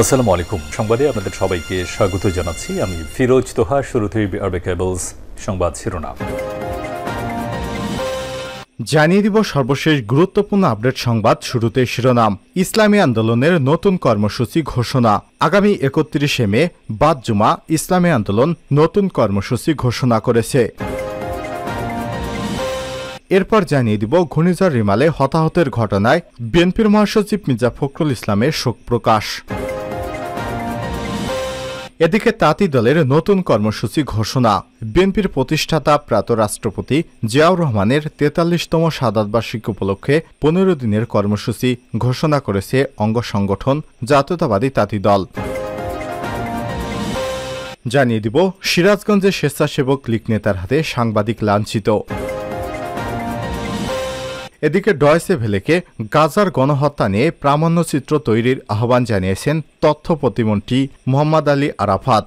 আসসালামু আলাইকুম। সংবাদে আপনাদের সবাইকে স্বাগত জানাচ্ছি। আমি ফিরোজ তোহা। শুরুতেই আরবে কেবলস সংবাদ শিরোনাম জানিয়ে দিব সর্বশেষ গুরুত্বপূর্ণ আপডেট সংবাদ। শুরুতে শিরোনাম। ইসলামী আন্দোলনের নতুন কর্মসূচি ঘোষণা। আগামী ৩১ মে বাদ জুমা ইসলামী আন্দোলন নতুন কর্মসূচি ঘোষণা করেছে। এরপর জানিয়ে দিব ঘূর্ণিঝড় রিমালে হতাহতের ঘটনায় বিএনপির মহাসচিব মির্জা ফখরুল ইসলামের শোক প্রকাশ। এদিকে তাঁতি দলের নতুন কর্মসূচি ঘোষণা। বিএনপির প্রতিষ্ঠাতা প্রাত রাষ্ট্রপতি জিয়াউর রহমানের ৪৩তম শাহাদাতবার্ষিকী উপলক্ষে ১৫ দিনের কর্মসূচি ঘোষণা করেছে অঙ্গ সংগঠন জাতীয়তাবাদী তাঁতি দল। জানিয়ে দিব সিরাজগঞ্জে স্বেচ্ছাসেবক লীগ নেতার হাতে সাংবাদিক লাঞ্ছিত। এদিকে ডয়েচে ভেলেকে গাজার গণহত্যা নিয়ে প্রামাণ্যচিত্র তৈরির আহ্বান জানিয়েছেন তথ্য প্রতিমন্ত্রী মোহাম্মদ আলী আরাফাত।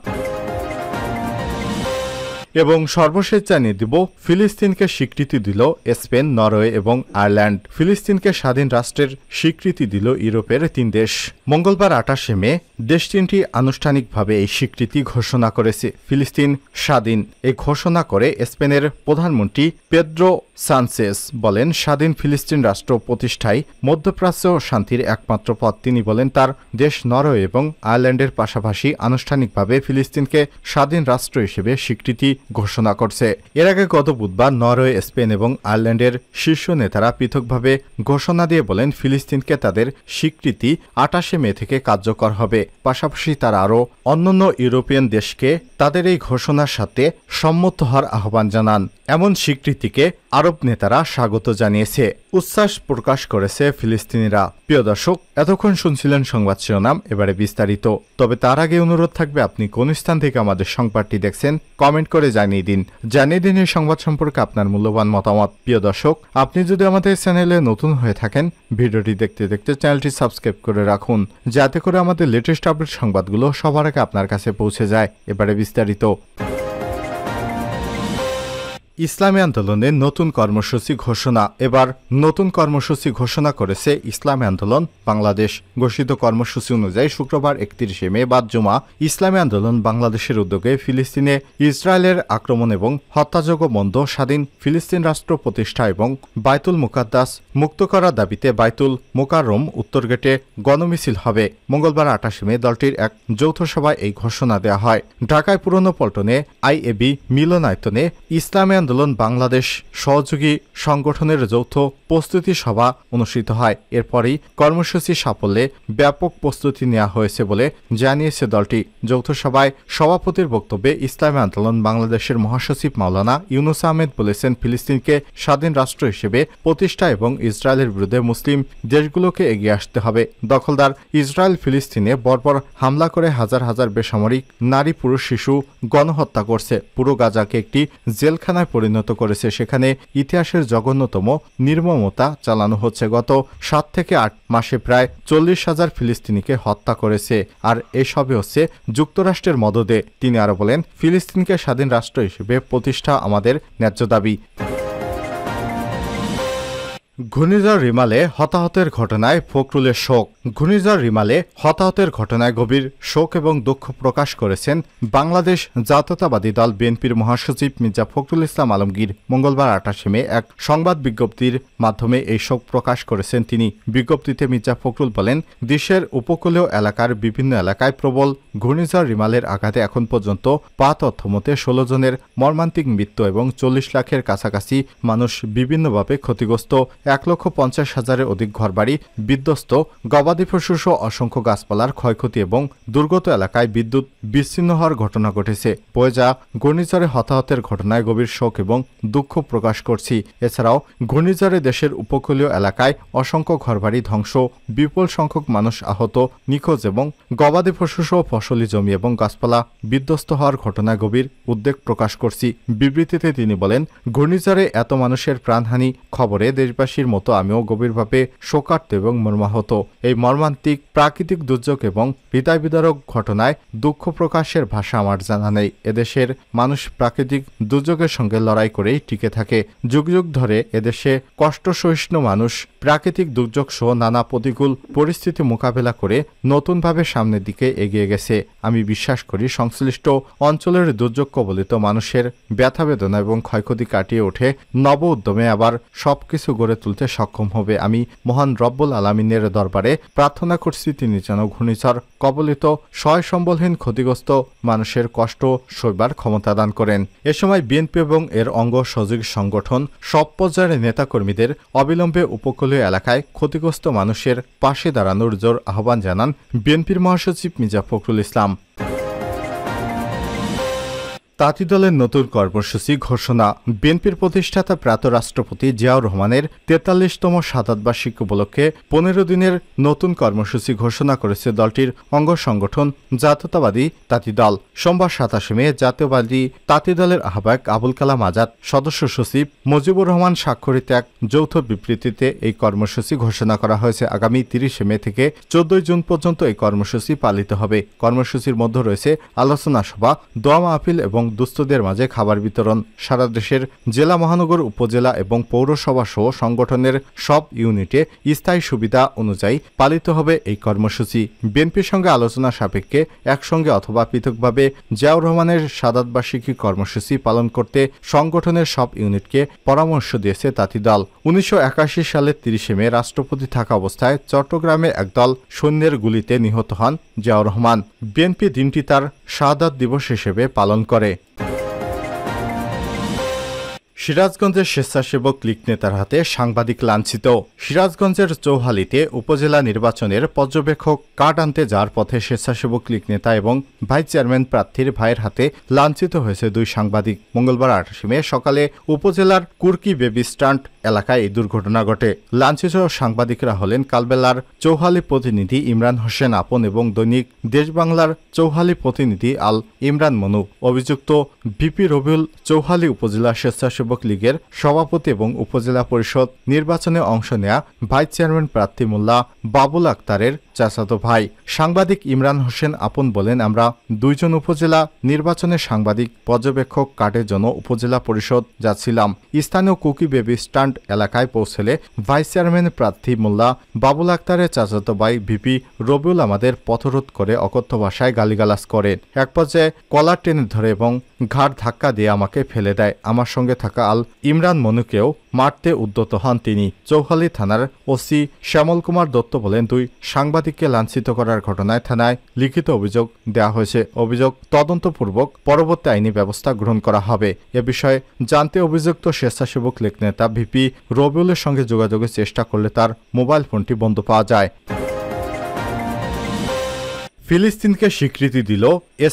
এবং সর্বশেষ জানিয়ে দিব ফিলিস্তিনকে স্বীকৃতি দিল স্পেন, নরওয়ে এবং আয়ারল্যান্ড। ফিলিস্তিনকে স্বাধীন রাষ্ট্রের স্বীকৃতি দিল ইউরোপের ৩ দেশ। মঙ্গলবার ২৮ মে দেশ ৩টি আনুষ্ঠানিকভাবে এই স্বীকৃতি ঘোষণা করেছে। ফিলিস্তিন স্বাধীন এই ঘোষণা করে স্পেনের প্রধানমন্ত্রী পেদ্রো সানচেস বলেন, স্বাধীন ফিলিস্তিন রাষ্ট্র প্রতিষ্ঠায় মধ্যপ্রাচ্য শান্তির একমাত্র পথ। তিনি বলেন, তার দেশ নরওয়ে এবং আয়ারল্যান্ডের পাশাপাশি আনুষ্ঠানিকভাবে ফিলিস্তিনকে স্বাধীন রাষ্ট্র হিসেবে স্বীকৃতি ঘোষণা করছে। এর আগে গত বুধবার নরওয়ে, স্পেন এবং আয়ারল্যান্ডের শীর্ষ নেতারা পৃথকভাবে ঘোষণা দিয়ে বলেন, ফিলিস্তিনকে তাদের স্বীকৃতি ২৮ মে থেকে কার্যকর হবে। পাশাপাশি তারা আরও অন্যান্য ইউরোপিয়ান দেশকে তাদের এই ঘোষণার সাথে সম্মত হওয়ার আহ্বান জানান। এমন স্বীকৃতিকে আরব নেতারা স্বাগত জানিয়েছে, উচ্ছ্বাস প্রকাশ করেছে ফিলিস্তিনিরা। প্রিয় দর্শক, এতক্ষণ শুনছিলেন সংবাদ শিরোনাম, এবারে বিস্তারিত। তবে তার আগে অনুরোধ থাকবে, আপনি কোন স্থান থেকে আমাদের সংবাদটি দেখছেন কমেন্ট করে জানিয়ে দিন। এই সংবাদ সম্পর্কে আপনার মূল্যবান মতামত। প্রিয় দর্শক, আপনি যদি আমাদের চ্যানেলে নতুন হয়ে থাকেন, ভিডিওটি দেখতে দেখতে চ্যানেলটি সাবস্ক্রাইব করে রাখুন, যাতে করে আমাদের লেটেস্ট আপডেট সংবাদগুলো সবার আগে আপনার কাছে পৌঁছে যায়। এবারে বিস্তারিত। ইসলামী আন্দোলনের নতুন কর্মসূচি ঘোষণা। এবার নতুন কর্মসূচি ঘোষণা করেছে ইসলামী আন্দোলন বাংলাদেশ। ঘোষিত কর্মসূচি অনুযায়ী শুক্রবার ৩১ মে বাদ জুমা ইসলামী আন্দোলন বাংলাদেশের উদ্যোগে ফিলিস্তিনে ইসরায়েলের আক্রমণ এবং হত্যাযোগ্য বন্ধ, স্বাধীন ফিলিস্তিন রাষ্ট্র প্রতিষ্ঠা এবং বাইতুল মুকাদ্দাস মুক্ত করার দাবিতে বাইতুল মোকাররম উত্তর গেটে গণমিছিল হবে। মঙ্গলবার ২৮ মে দলটির এক যৌথ সভায় এই ঘোষণা দেওয়া হয়। ঢাকায় পুরনো পল্টনে আইএবি মিলনায়তনে ইসলামী আন্দোলন বাংলাদেশ সহযোগী সংগঠনের যৌথ প্রস্তুতি সভা অনুষ্ঠিত হয়। এরপরই কর্মসূচি সাফল্যে ব্যাপক প্রস্তুতি নেওয়া হয়েছে বলে জানিয়েছে দলটি। যৌথ সভায় সভাপতির বক্তব্যে ইসলামী আন্দোলন বাংলাদেশের মহাসচিব মাওলানা ইউনুস আহমেদ বলেছেন, ফিলিস্তিনকে স্বাধীন রাষ্ট্র হিসেবে প্রতিষ্ঠা এবং ইসরায়েলের বিরুদ্ধে মুসলিম দেশগুলোকে এগিয়ে আসতে হবে। দখলদার ইসরায়েল ফিলিস্তিনে বর্বর হামলা করে হাজার হাজার বেসামরিক নারী, পুরুষ, শিশু গণহত্যা করছে। পুরো গাজাকে একটি জেলখানায় পরিণত করেছে। সেখানে ইতিহাসের জঘন্যতম নির্মমতা চালানো হচ্ছে। গত ৭ থেকে ৮ মাসে প্রায় ৪০,০০০ ফিলিস্তিনিকে হত্যা করেছে। আর এসবই হচ্ছে যুক্তরাষ্ট্রের মদদে। তিনি আরো বলেন, ফিলিস্তিনকে স্বাধীন রাষ্ট্র হিসেবে প্রতিষ্ঠা আমাদের ন্যায্য দাবি। ঘূর্ণিঝড় রিমালে হতাহতের ঘটনায় ফখরুলের শোক। ঘূর্ণিঝড় রিমালে হতাহতের ঘটনায় গভীর শোক এবং দুঃখ প্রকাশ করেছেন বাংলাদেশ জাতীয়তাবাদী দল বিএনপির মহাসচিব মির্জা ফখরুল ইসলাম আলমগীর। মঙ্গলবার ২৮ মে এক সংবাদ বিজ্ঞপ্তির মাধ্যমে এই শোক প্রকাশ করেছেন তিনি। বিজ্ঞপ্তিতে মির্জা ফখরুল বলেন, দেশের উপকূলীয় এলাকার বিভিন্ন এলাকায় প্রবল ঘূর্ণিঝড় রিমালের আঘাতে এখন পর্যন্ত তথ্যমতে ১৬ জনের মর্মান্তিক মৃত্যু এবং ৪০ লাখের কাছাকাছি মানুষ বিভিন্নভাবে ক্ষতিগ্রস্ত। ১,৫০,০০০-এর অধিক ঘরবাড়ি বিধ্বস্ত, গবাদি পশুসহ অসংখ্য গাছপালার ক্ষয়ক্ষতি এবং দুর্গত এলাকায় বিদ্যুৎ বিচ্ছিন্ন হওয়ার ঘটনা ঘটেছে। বয়ে যাওয়া ঘূর্ণিঝড়ে হতাহতের ঘটনায় গভীর শোক এবং দুঃখ প্রকাশ করছি। এছাড়াও ঘূর্ণিঝড়ে দেশের উপকূলীয় এলাকায় অসংখ্য ঘরবাড়ি ধ্বংস, বিপুল সংখ্যক মানুষ আহত, নিখোঁজ এবং গবাদি পশুসহ ফসলি জমি এবং গাছপালা বিধ্বস্ত হওয়ার ঘটনায় গভীর উদ্বেগ প্রকাশ করছি। বিবৃতিতে তিনি বলেন, ঘূর্ণিঝড়ে এত মানুষের প্রাণহানি খবরে দেশবাসী দেশবাসীর মতো আমিও গভীরভাবে শোকার্ত এবং মর্মাহত। এই মর্মান্তিক প্রাকৃতিক দুর্যোগ এবং হৃদয় বিদারক ঘটনায় দুঃখ প্রকাশের ভাষা আমার জানা নেই। এদেশের মানুষ প্রাকৃতিক দুর্যোগের সঙ্গে লড়াই করেই টিকে থাকে। যুগ যুগ ধরে এদেশে কষ্ট সহিষ্ণু মানুষ প্রাকৃতিক দুর্যোগ সহ নানা প্রতিকূল পরিস্থিতি মোকাবেলা করে নতুনভাবে সামনের দিকে এগিয়ে গেছে। আমি বিশ্বাস করি সংশ্লিষ্ট অঞ্চলের দুর্যোগ কবলিত মানুষের ব্যথা বেদনা এবং ক্ষয়ক্ষতি কাটিয়ে উঠে নব উদ্যমে আবার সবকিছু গড়ে তুলতে সক্ষম হবে। আমি মহান রব্বুল আলামিনের দরবারে প্রার্থনা করছি তিনি যেন ঘূর্ণিঝড় কবলিত সহায় সম্বলহীন ক্ষতিগ্রস্ত মানুষের কষ্ট সইবার ক্ষমতা দান করেন। এ সময় বিএনপি এবং এর অঙ্গ সহযোগী সংগঠন সব পর্যায়ের নেতাকর্মীদের অবিলম্বে উপকূলীয় এলাকায় ক্ষতিগ্রস্ত মানুষের পাশে দাঁড়ানোর জোর আহ্বান জানান বিএনপির মহাসচিব মির্জা ফখরুল ইসলাম। তাঁতি দলের নতুন কর্মসূচি ঘোষণা। বিএনপির প্রতিষ্ঠাতা প্রয়াত রাষ্ট্রপতি জিয়াউর রহমানের ৪৩তম শাহাদাত বার্ষিকী উপলক্ষে ১৫ দিনের নতুন কর্মসূচি ঘোষণা করেছে দলটির অঙ্গ সংগঠন জাতীয়তাবাদী তাঁতি দল। সোমবার ২৭ মে জাতীয়বাদী তাঁতি দলের আহ্বায়ক আবুল কালাম আজাদ, সদস্য সচিব মুজিবুর রহমান স্বাক্ষরিত এক যৌথ বিবৃতিতে এই কর্মসূচি ঘোষণা করা হয়েছে। আগামী ৩০ মে থেকে ১৪ জুন পর্যন্ত এই কর্মসূচি পালিত হবে। কর্মসূচির মধ্যে রয়েছে আলোচনা সভা, দোয়া মাহফিল এবং দুস্থদের মাঝে খাবার বিতরণ। সারা দেশের জেলা, মহানগর, উপজেলা এবং পৌরসভা সহ সংগঠনের সব ইউনিটে স্থায়ী সুবিধা অনুযায়ী পালিত হবে এই কর্মসূচি। বিএনপির সঙ্গে আলোচনা সাপেক্ষে একসঙ্গে অথবা পৃথকভাবে জিয়াউর রহমানের শাহাদাত বার্ষিকী কর্মসূচি পালন করতে সংগঠনের সব ইউনিটকে পরামর্শ দিয়েছে তাঁতি দল। ১৯৮১ সালের ৩০ মে রাষ্ট্রপতি থাকা অবস্থায় চট্টগ্রামে একদল সৈন্যের গুলিতে নিহত হন জিয়াউর রহমান। বিএনপি দিনটি তার শাহাদাত দিবস হিসেবে পালন করে। সিরাজগঞ্জের স্বেচ্ছাসেবক লীগ নেতার হাতে সাংবাদিক লাঞ্ছিত। সিরাজগঞ্জের চৌহালিতে উপজেলা নির্বাচনের পর্যবেক্ষক কার্ড আনতে যাওয়ার পথে স্বেচ্ছাসেবক লীগ নেতা এবং ভাইস চেয়ারম্যান প্রার্থীর ভাইয়ের হাতে লাঞ্ছিত হয়েছে দুই সাংবাদিক। মঙ্গলবার ২৮ মে সকালে উপজেলার কুরকি বেবি স্ট্যান্ড এলাকায় এই দুর্ঘটনা ঘটে। লাঞ্ছিত সাংবাদিকরা হলেন কালবেলার চৌহালি প্রতিনিধি ইমরান হোসেন আপন এবং দৈনিক দেশ বাংলার চৌহালি প্রতিনিধি আল ইমরান মনু। অভিযুক্ত ভিপি রবিউল চৌহালি উপজেলা স্বেচ্ছাসেবক লীগের সভাপতি এবং উপজেলা পরিষদ নির্বাচনে অংশ নেয়া ভাইস চেয়ারম্যান প্রার্থী মোল্লা বাবুল আক্তারের চাচাতো ভাই। সাংবাদিক ইমরান হোসেন আপন বলেন, আমরা দুইজন উপজেলা নির্বাচনে সাংবাদিক পর্যবেক্ষক কার্ডের জন্য উপজেলা পরিষদ যাচ্ছিলাম। স্থানীয় কুকি বেবি স্ট্যান্ড এলাকায় পৌঁছলে ভাইস চেয়ারম্যান প্রার্থী মোল্লা বাবুল আক্তারের চাচাতো ভাই ভিপি রবিউল আমাদের পথরোধ করে অকথ্য ভাষায় গালিগালাজ করেন। এক পর্যায়ে কলার টেনে ধরে এবং ঘাড় ধাক্কা দিয়ে আমাকে ফেলে দেয়। আমার সঙ্গে থাকা আল ইমরান মনুকেও মারতে উদ্যত হন তিনি। চৌহালি থানার ওসি শ্যামল কুমার দত্ত বলেন, দুই সাংবাদিককে লাঞ্ছিত করার ঘটনায় থানায় লিখিত অভিযোগ দেওয়া হয়েছে। অভিযোগ তদন্তপূর্বক পরবর্তী আইনি ব্যবস্থা গ্রহণ করা হবে। এ বিষয়ে জানতে অভিযুক্ত স্বেচ্ছাসেবক লীগ নেতা ভিপি রবিউলের সঙ্গে যোগাযোগের চেষ্টা করলে তার মোবাইল ফোনটি বন্ধ পাওয়া যায়। ফিলিস্তিনকে স্বীকৃতি দিল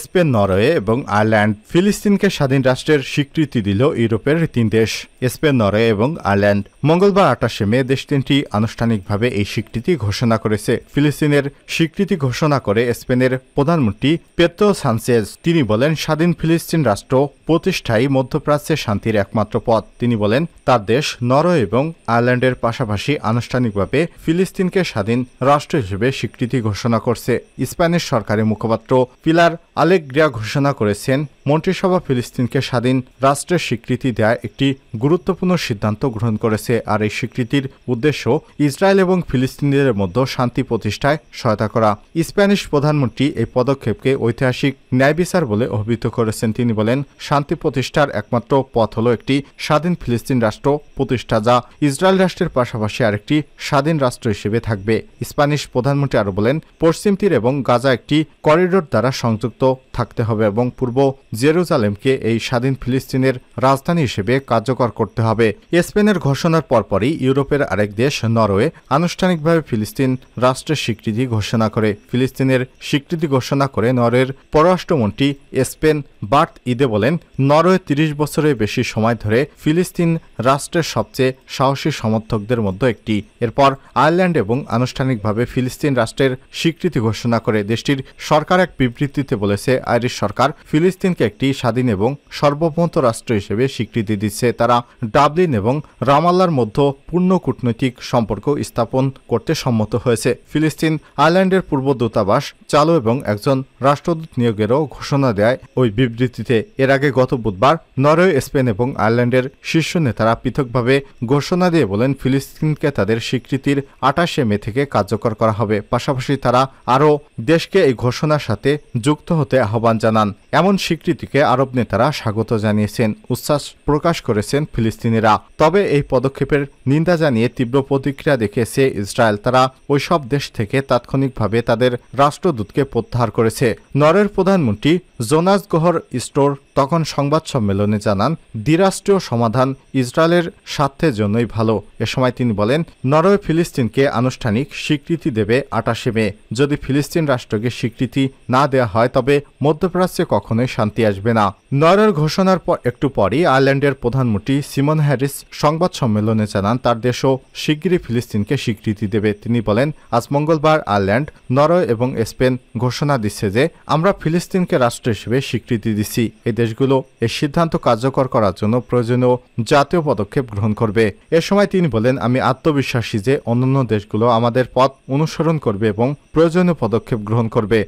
স্পেন, নরওয়ে এবং আয়ারল্যান্ড। ফিলিস্তিনকে স্বাধীন রাষ্ট্রের স্বীকৃতি দিল ইউরোপের ৩ দেশ, স্পেন, নরওয়ে এবং আয়ারল্যান্ড। মঙ্গলবার ২৮ মে দেশ তিনটি আনুষ্ঠানিকভাবে এই স্বীকৃতি ঘোষণা করেছে। ফিলিস্তিনের স্বীকৃতি ঘোষণা করে স্পেনের প্রধানমন্ত্রী পেদ্রো সানচেজ। তিনি বলেন, স্বাধীন ফিলিস্তিন রাষ্ট্র প্রতিষ্ঠাই মধ্যপ্রাচ্যের শান্তির একমাত্র পথ। তিনি বলেন, তার দেশ নরওয়ে এবং আয়ারল্যান্ডের পাশাপাশি আনুষ্ঠানিকভাবে ফিলিস্তিনকে স্বাধীন রাষ্ট্র হিসেবে স্বীকৃতি ঘোষণা করছে। স্পেনের সরকারি মুখপাত্র পিলার আলেগ্রিয়া ঘোষণা করেছেন, মন্ত্রিসভা ফিলিস্তিনকে স্বাধীন রাষ্ট্রের স্বীকৃতি দেওয়ার একটি গুরুত্বপূর্ণ সিদ্ধান্ত গ্রহণ করেছে। আর এই স্বীকৃতির উদ্দেশ্য ইসরায়েল এবং ফিলিস্তিনিদের মধ্যে শান্তি প্রতিষ্ঠায় সহায়তা করা। স্প্যানিশ প্রধানমন্ত্রী এই পদক্ষেপকে ঐতিহাসিক ন্যায় বিচার বলে অভিহিত করেছেন। তিনি বলেন, শান্তি প্রতিষ্ঠার একমাত্র পথ হল একটি স্বাধীন ফিলিস্তিন রাষ্ট্র প্রতিষ্ঠা, যা ইসরায়েল রাষ্ট্রের পাশাপাশি আরেকটি স্বাধীন রাষ্ট্র হিসেবে থাকবে। স্প্যানিশ প্রধানমন্ত্রী আরও বলেন, পশ্চিম তীর এবং গাজা একটি করিডোর দ্বারা সংযুক্ত থাকতে হবে এবং পূর্ব জেরুজালেমকে এই স্বাধীন ফিলিস্তিনের রাজধানী হিসেবে কার্যকর করতে হবে। স্পেনের ঘোষণার পরপরই ইউরোপের আরেক দেশ নরওয়ে আনুষ্ঠানিকভাবে ফিলিস্তিন রাষ্ট্রের স্বীকৃতি ঘোষণা করে। ফিলিস্তিনের স্বীকৃতি ঘোষণা করে নরওয়ের পররাষ্ট্রমন্ত্রী স্পেন বার্ট ঈদে বলেন, নরওয়ে ৩০ বছরের বেশি সময় ধরে ফিলিস্তিন রাষ্ট্রের সবচেয়ে সাহসী সমর্থকদের মধ্যে একটি। এরপর আয়ারল্যান্ড এবং আনুষ্ঠানিকভাবে ফিলিস্তিন রাষ্ট্রের স্বীকৃতি ঘোষণা করে। দেশটির সরকার এক বিবৃতিতে বলেছে, আইরিশ সরকার ফিলিস্তিনকে একটি স্বাধীন এবং সার্বভৌম রাষ্ট্র হিসেবে স্বীকৃতি দিচ্ছে। তারা ডাবলিন এবং রামাল্লার মধ্যে পূর্ণ কূটনৈতিক সম্পর্ক স্থাপন করতে সম্মত হয়েছে। ফিলিস্তিন আয়ারল্যান্ডের পূর্ব দূতাবাস চালু এবং একজন রাষ্ট্রদূত নিয়োগেরও ঘোষণা দেয় ওই বিবৃতিতে। এর আগে গত বুধবার নরওয়ে, স্পেন এবং আয়ারল্যান্ডের শীর্ষ নেতারা পৃথকভাবে ঘোষণা দিয়ে বলেন ফিলিস্তিনকে তাদের স্বীকৃতির 28 মে থেকে কার্যকর করা হবে। পাশাপাশি তারা আরও দেশকে এই ঘোষণার সাথে যুক্ত হতে আহ্বান জানান। এমন স্বীকৃতিকে আরব নেতারা স্বাগত জানিয়েছেন, উচ্ছ্বাস প্রকাশ করেছেন ফিলিস্তিনিরা। তবে এই পদক্ষেপের নিন্দা জানিয়ে তীব্র প্রতিক্রিয়া দেখিয়েছে ইসরায়েল। তারা ওইসব দেশ থেকে তাৎক্ষণিকভাবে তাদের রাষ্ট্রদূতকে প্রত্যাহার করেছে। নরওয়ের প্রধানমন্ত্রী জোনাস গোহর স্টোর তখন সংবাদ সম্মেলনে জানান, দ্বিরাষ্ট্রীয় সমাধান ইসরায়েলের স্বার্থের জন্যই ভালো। এ সময় তিনি বলেন, নরওয়ে ফিলিস্তিনকে আনুষ্ঠানিক স্বীকৃতি দেবে 28 মে। যদি ফিলিস্তিন রাষ্ট্রকে স্বীকৃতি না দেওয়া হয় তবে মধ্যপ্রাচ্যে কখনোই শান্তি আসবে না। নরওয়ের ঘোষণার পর একটু পরই আয়ারল্যান্ডের প্রধানমন্ত্রী সিমন হ্যারিস সংবাদ সম্মেলনে জানান তার দেশও শিগগিরই ফিলিস্তিনকে স্বীকৃতি দেবে। তিনি বলেন, আজ মঙ্গলবার আয়ারল্যান্ড, নরওয়ে এবং স্পেন ঘোষণা দিচ্ছে যে আমরা ফিলিস্তিনকে রাষ্ট্র হিসেবে স্বীকৃতি দিচ্ছি। এই দেশগুলো এই সিদ্ধান্ত কার্যকর করার জন্য প্রয়োজনীয় জাতীয় পদক্ষেপ গ্রহণ করবে। এ সময় তিনি বলেন, আমি আত্মবিশ্বাসী যে অন্যান্য দেশগুলো আমাদের পথ অনুসরণ করবে এবং প্রয়োজনীয় পদক্ষেপ গ্রহণ করবে।